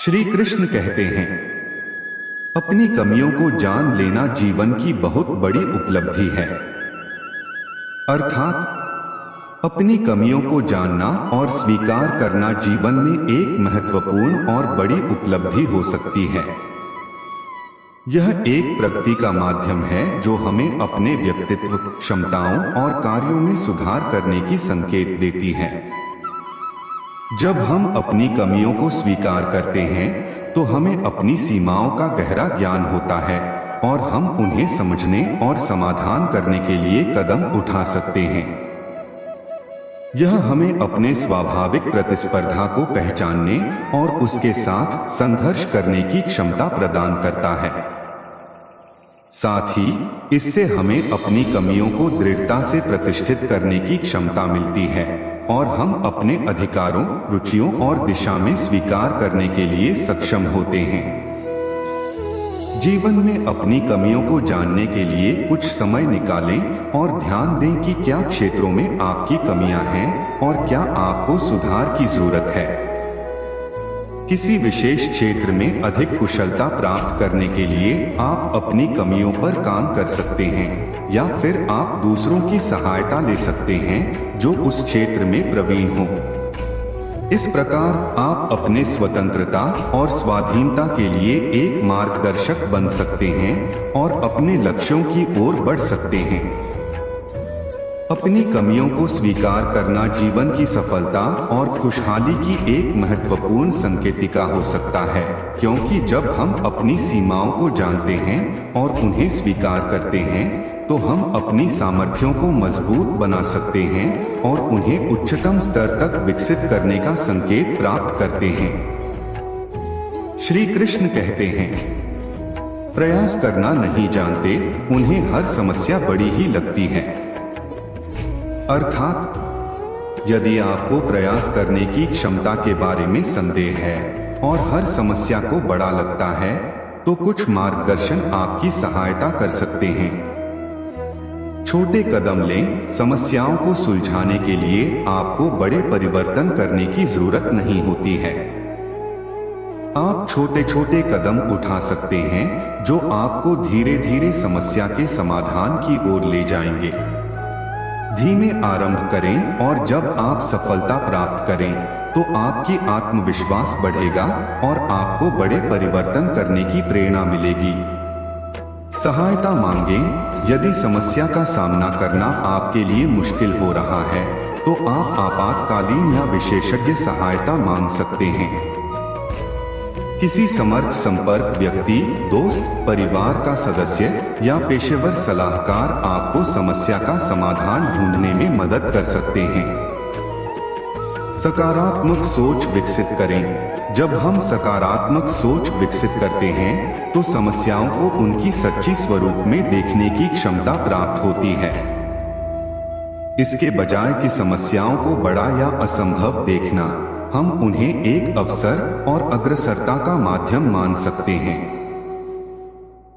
श्री कृष्ण कहते हैं, अपनी कमियों को जान लेना जीवन की बहुत बड़ी उपलब्धि है। अर्थात अपनी कमियों को जानना और स्वीकार करना जीवन में एक महत्वपूर्ण और बड़ी उपलब्धि हो सकती है। यह एक प्रगति का माध्यम है जो हमें अपने व्यक्तित्व, क्षमताओं और कार्यों में सुधार करने की संकेत देती है। जब हम अपनी कमियों को स्वीकार करते हैं तो हमें अपनी सीमाओं का गहरा ज्ञान होता है और हम उन्हें समझने और समाधान करने के लिए कदम उठा सकते हैं। यह हमें अपने स्वाभाविक प्रतिस्पर्धा को पहचानने और उसके साथ संघर्ष करने की क्षमता प्रदान करता है। साथ ही इससे हमें अपनी कमियों को दृढ़ता से प्रतिष्ठित करने की क्षमता मिलती है और हम अपने अधिकारों, रुचियों और दिशा में स्वीकार करने के लिए सक्षम होते हैं। जीवन में अपनी कमियों को जानने के लिए कुछ समय निकालें और ध्यान दें कि क्या क्षेत्रों में आपकी कमियां हैं और क्या आपको सुधार की जरूरत है। किसी विशेष क्षेत्र में अधिक कुशलता प्राप्त करने के लिए आप अपनी कमियों पर काम कर सकते हैं या फिर आप दूसरों की सहायता ले सकते हैं जो उस क्षेत्र में प्रवीण हो। इस प्रकार आप अपने स्वतंत्रता और स्वाधीनता के लिए एक मार्गदर्शक बन सकते हैं और अपने लक्ष्यों की ओर बढ़ सकते हैं। अपनी कमियों को स्वीकार करना जीवन की सफलता और खुशहाली की एक महत्वपूर्ण संकेतिका हो सकता है, क्योंकि जब हम अपनी सीमाओं को जानते हैं और उन्हें स्वीकार करते हैं तो हम अपनी सामर्थ्यों को मजबूत बना सकते हैं और उन्हें उच्चतम स्तर तक विकसित करने का संकेत प्राप्त करते हैं। श्री कृष्ण कहते हैं, प्रयास करना नहीं जानते उन्हें हर समस्या बड़ी ही लगती है। अर्थात यदि आपको प्रयास करने की क्षमता के बारे में संदेह है और हर समस्या को बड़ा लगता है तो कुछ मार्गदर्शन आपकी सहायता कर सकते हैं। छोटे कदम लें। समस्याओं को सुलझाने के लिए आपको बड़े परिवर्तन करने की जरूरत नहीं होती है। आप छोटे छोटे कदम उठा सकते हैं जो आपको धीरे धीरे समस्या के समाधान की ओर ले जाएंगे। धीमे आरंभ करें और जब आप सफलता प्राप्त करें तो आपकी आत्मविश्वास बढ़ेगा और आपको बड़े परिवर्तन करने की प्रेरणा मिलेगी। सहायता मांगें। यदि समस्या का सामना करना आपके लिए मुश्किल हो रहा है तो आप आपातकालीन या विशेषज्ञ सहायता मांग सकते हैं। किसी समर्थ संपर्क व्यक्ति, दोस्त, परिवार का सदस्य या पेशेवर सलाहकार आपको समस्या का समाधान ढूंढने में मदद कर सकते हैं। सकारात्मक सोच विकसित करें। जब हम सकारात्मक सोच विकसित करते हैं तो समस्याओं को उनकी सच्ची स्वरूप में देखने की क्षमता प्राप्त होती है। इसके बजाय कि समस्याओं को बड़ा या असंभव देखना, हम उन्हें एक अवसर और अग्रसरता का माध्यम मान सकते हैं।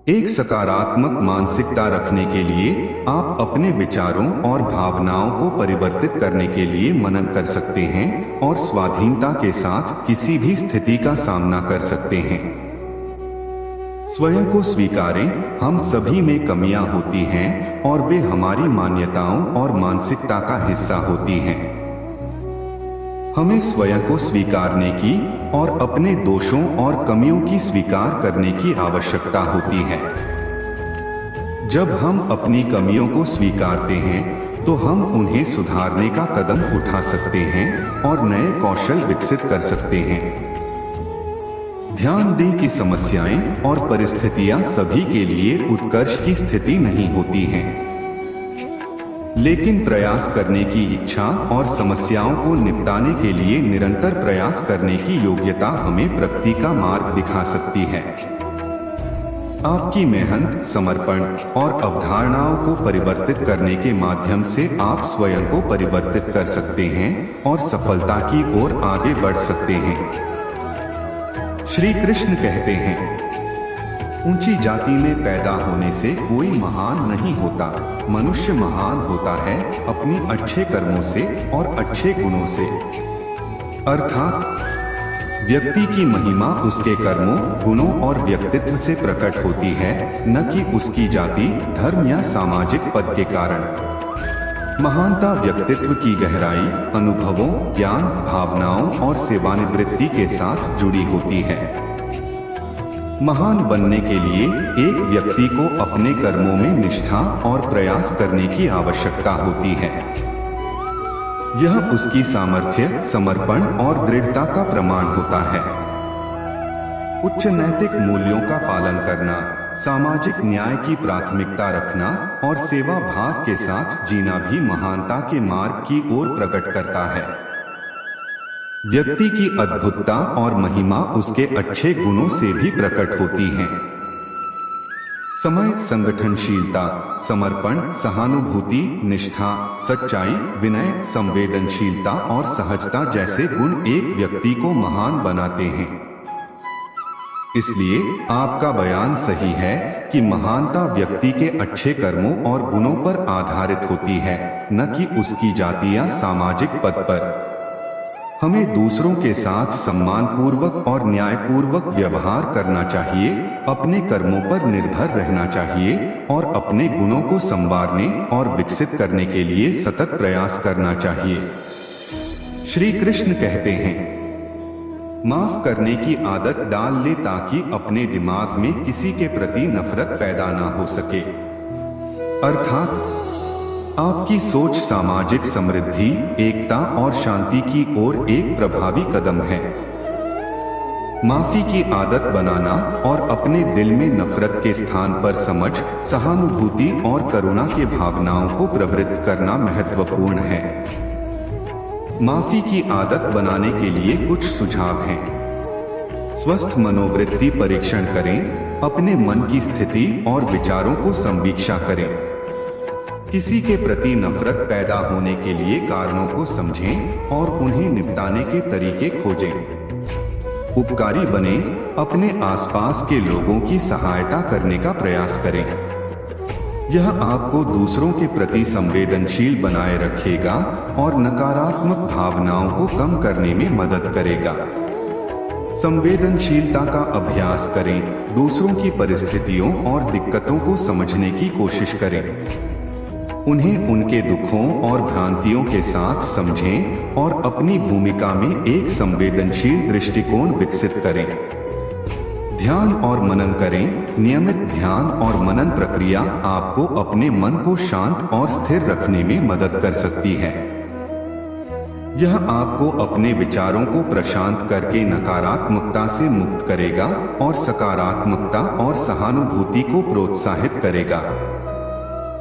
एक सकारात्मक मानसिकता रखने के लिए आप अपने विचारों और भावनाओं को परिवर्तित करने के लिए मनन कर सकते हैं और स्वाधीनता के साथ किसी भी स्थिति का सामना कर सकते हैं। स्वयं को स्वीकारें। हम सभी में कमियां होती हैं और वे हमारी मान्यताओं और मानसिकता का हिस्सा होती हैं। हमें स्वयं को स्वीकारने की और अपने दोषों और कमियों की स्वीकार करने की आवश्यकता होती है। जब हम अपनी कमियों को स्वीकारते हैं तो हम उन्हें सुधारने का कदम उठा सकते हैं और नए कौशल विकसित कर सकते हैं। ध्यान दें कि समस्याएं और परिस्थितियां सभी के लिए उत्कर्ष की स्थिति नहीं होती हैं, लेकिन प्रयास करने की इच्छा और समस्याओं को निपटाने के लिए निरंतर प्रयास करने की योग्यता हमें प्रगति का मार्ग दिखा सकती है। आपकी मेहनत, समर्पण और अवधारणाओं को परिवर्तित करने के माध्यम से आप स्वयं को परिवर्तित कर सकते हैं और सफलता की ओर आगे बढ़ सकते हैं। श्री कृष्ण कहते हैं, ऊंची जाति में पैदा होने से कोई महान नहीं होता। मनुष्य महान होता है अपनी अच्छे कर्मों से और अच्छे गुणों से। अर्थात व्यक्ति की महिमा उसके कर्मों, गुणों और व्यक्तित्व से प्रकट होती है, न कि उसकी जाति, धर्म या सामाजिक पद के कारण। महानता व्यक्तित्व की गहराई, अनुभवों, ज्ञान, भावनाओं और सेवानिवृत्ति के साथ जुड़ी होती है। महान बनने के लिए एक व्यक्ति को अपने कर्मों में निष्ठा और प्रयास करने की आवश्यकता होती है। यह उसकी सामर्थ्य, समर्पण और दृढ़ता का प्रमाण होता है। उच्च नैतिक मूल्यों का पालन करना, सामाजिक न्याय की प्राथमिकता रखना और सेवा भाव के साथ जीना भी महानता के मार्ग की ओर प्रकट करता है। व्यक्ति की अद्भुतता और महिमा उसके अच्छे गुणों से भी प्रकट होती है। समय, संगठनशीलता, समर्पण, सहानुभूति, निष्ठा, सच्चाई, विनय, संवेदनशीलता और सहजता जैसे गुण एक व्यक्ति को महान बनाते हैं। इसलिए आपका बयान सही है कि महानता व्यक्ति के अच्छे कर्मों और गुणों पर आधारित होती है, न कि उसकी जाति या सामाजिक पद पर। हमें दूसरों के साथ सम्मानपूर्वक और न्यायपूर्वक व्यवहार करना चाहिए, अपने कर्मों पर निर्भर रहना चाहिए और अपने गुणों को संवारने और विकसित करने के लिए सतत प्रयास करना चाहिए। श्री कृष्ण कहते हैं, माफ करने की आदत डाल ले ताकि अपने दिमाग में किसी के प्रति नफरत पैदा ना हो सके। अर्थात आपकी सोच सामाजिक समृद्धि, एकता और शांति की ओर एक प्रभावी कदम है। माफी की आदत बनाना और अपने दिल में नफरत के स्थान पर समझ, सहानुभूति और करुणा के भावनाओं को प्रवृत्त करना महत्वपूर्ण है। माफी की आदत बनाने के लिए कुछ सुझाव हैं। स्वस्थ मनोवृत्ति परीक्षण करें, अपने मन की स्थिति और विचारों को समीक्षा करें। किसी के प्रति नफरत पैदा होने के लिए कारणों को समझें और उन्हें निपटाने के तरीके खोजें। उपकारी बने, अपने आसपास के लोगों की सहायता करने का प्रयास करें। यह आपको दूसरों के प्रति संवेदनशील बनाए रखेगा और नकारात्मक भावनाओं को कम करने में मदद करेगा। संवेदनशीलता का अभ्यास करें, दूसरों की परिस्थितियों और दिक्कतों को समझने की कोशिश करें। उन्हें उनके दुखों और भ्रांतियों के साथ समझें और अपनी भूमिका में एक संवेदनशील दृष्टिकोण विकसित करें। ध्यान और मनन करें। नियमित ध्यान और मनन प्रक्रिया आपको अपने मन को शांत और स्थिर रखने में मदद कर सकती है। यह आपको अपने विचारों को प्रशांत करके नकारात्मकता से मुक्त करेगा और सकारात्मकता और सहानुभूति को प्रोत्साहित करेगा।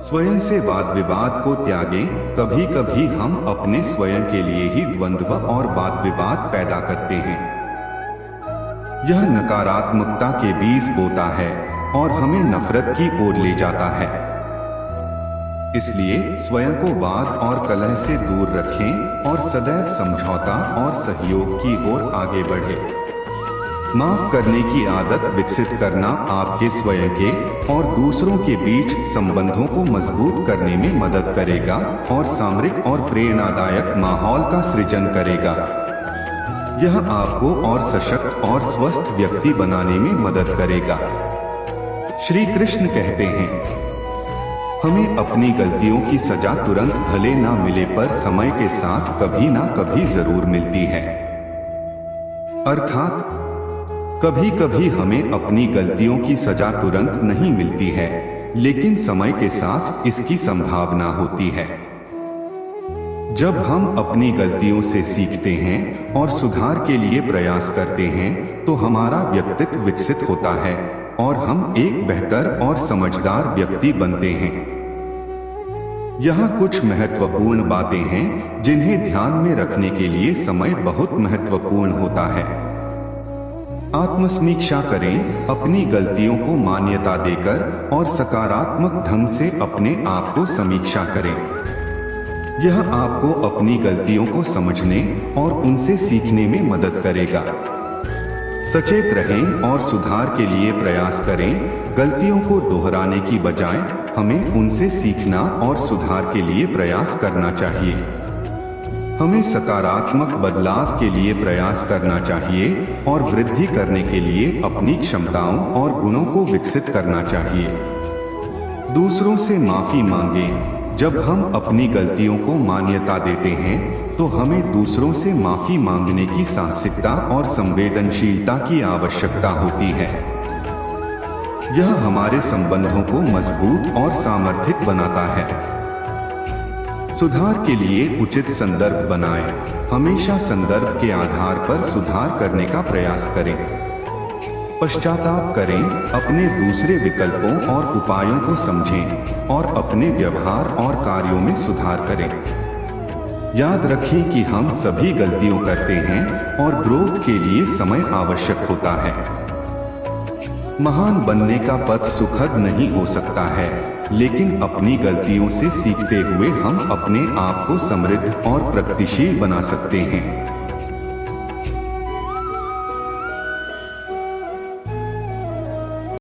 स्वयं से वाद विवाद को त्यागें। कभी कभी हम अपने स्वयं के लिए ही द्वंद्व और वाद विवाद पैदा करते हैं। यह नकारात्मकता के बीज बोता है और हमें नफरत की ओर ले जाता है। इसलिए स्वयं को वाद और कलह से दूर रखें और सदैव समझौता और सहयोग की ओर आगे बढ़ें। माफ करने की आदत विकसित करना आपके स्वयं के और दूसरों के बीच संबंधों को मजबूत करने में मदद करेगा और सामरिक और प्रेरणादायक माहौल का सृजन करेगा। यह आपको और सशक्त और स्वस्थ व्यक्ति बनाने में मदद करेगा। श्री कृष्ण कहते हैं, हमें अपनी गलतियों की सजा तुरंत भले ना मिले पर समय के साथ कभी ना कभी जरूर मिलती है। अर्थात कभी कभी हमें अपनी गलतियों की सजा तुरंत नहीं मिलती है, लेकिन समय के साथ इसकी संभावना होती है। जब हम अपनी गलतियों से सीखते हैं और सुधार के लिए प्रयास करते हैं, तो हमारा व्यक्तित्व विकसित होता है और हम एक बेहतर और समझदार व्यक्ति बनते हैं। यहाँ कुछ महत्वपूर्ण बातें हैं जिन्हें ध्यान में रखने के लिए समय बहुत महत्वपूर्ण होता है। आत्मसमीक्षा करें। अपनी गलतियों को मान्यता देकर और सकारात्मक ढंग से अपने आप को समीक्षा करें। यह आपको अपनी गलतियों को समझने और उनसे सीखने में मदद करेगा। सचेत रहें और सुधार के लिए प्रयास करें। गलतियों को दोहराने की बजाय हमें उनसे सीखना और सुधार के लिए प्रयास करना चाहिए। हमें सकारात्मक बदलाव के लिए प्रयास करना चाहिए और वृद्धि करने के लिए अपनी क्षमताओं और गुणों को विकसित करना चाहिए। दूसरों से माफी मांगें। जब हम अपनी गलतियों को मान्यता देते हैं तो हमें दूसरों से माफी मांगने की साहसिकता और संवेदनशीलता की आवश्यकता होती है। यह हमारे संबंधों को मजबूत और सामर्थ्य बनाता है। सुधार के लिए उचित संदर्भ बनाएं। हमेशा संदर्भ के आधार पर सुधार करने का प्रयास करें। पश्चाताप करें, अपने दूसरे विकल्पों और उपायों को समझें और अपने व्यवहार और कार्यों में सुधार करें। याद रखें कि हम सभी गलतियां करते हैं और ग्रोथ के लिए समय आवश्यक होता है। महान बनने का पथ सुखद नहीं हो सकता है, लेकिन अपनी गलतियों से सीखते हुए हम अपने आप को समृद्ध और प्रगतिशील बना सकते हैं।